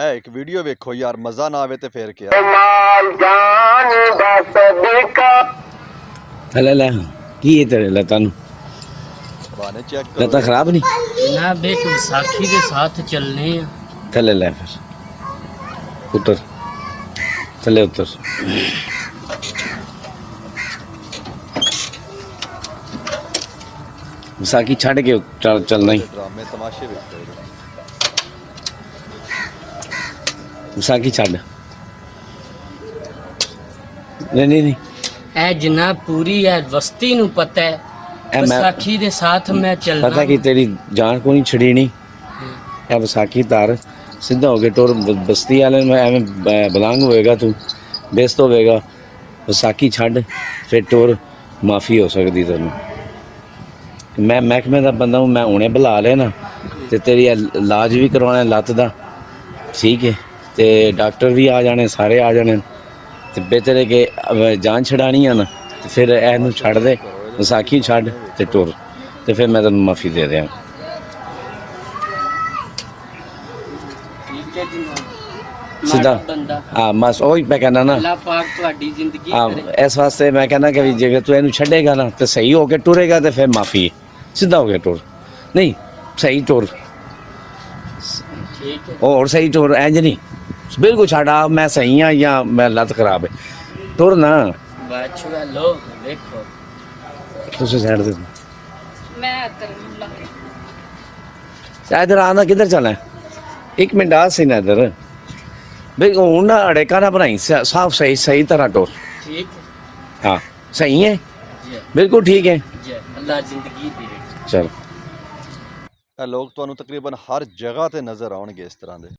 है एक वीडियो वेखो यार, मजा ना आवे ते फिर क्या। ले ले की है तेरे लता नु बाने चेक लता करो। खराब नहीं जनाब एक विसाखी के साथ चलने हैं। थले ले फिर उतर थले उतर विसाखी छड़ के चलना ही ड्रामे तमाशे वेखो। विसाखी छड़ नहीं ए जनाब पूरी है बस्ती नु पता है मैं- विसाखी के साथ मैं चलना। पता कि तेरी जान को नहीं छड़ी नहीं है विसाखी तार सीधा हो गया टोर बस्ती वाले में एवं बलांग होएगा तू बेस्त होएगा विसाखी छड़ फिर टोर माफ़ी हो सकती तेन मैं महकमे का बंदा हूँ मैं उन्हें बुला लेना तो तेरी इलाज भी करवाना लत्त का ठीक है तो डॉक्टर भी आ जाने सारे आ जाने तो बेहतर है कि जान छड़ानी है ना तो फिर एनू छड़ दे विसाखी छड़ ते टुर तो फिर मैं तेन माफ़ी दे दियाँ ठीक है जनाब सीधा माड़ा बंदा हाँ बस वही मैं कहना ना अल्लाह पाक ਤੁਹਾਡੀ ਜ਼ਿੰਦਗੀ हाँ करे। इस वास्ते मैं कहना कि जेकर तू इनू छड़ेगा ना तो सही होके टुरेगा तो फिर माफ़ी है सीधा हो गया टुर नहीं सही टुर ठीक है और सही टुर इंज नहीं बिल्कुल छड़ा मैं सही हाँ या मैं लत खराब है टुर ना बाछुआ लो देखो तुझे साइड दे मैं तरह इधर आना किधर चलना है एक मिनट आ सी ना इधर भाई हूँ ना अड़ेका ना बनाई साफ सही सही तरह टुर ठीक है हाँ सही है जी बिल्कुल ठीक है जी अल्लाह जिंदगी दे। चल ਇਹ ਲੋਕ ਤੁਹਾਨੂੰ ਤਕਰੀਬਨ ਹਰ ਜਗ੍ਹਾ ਤੇ ਨਜ਼ਰ ਆਉਣਗੇ ਇਸ ਤਰ੍ਹਾਂ ਦੇ।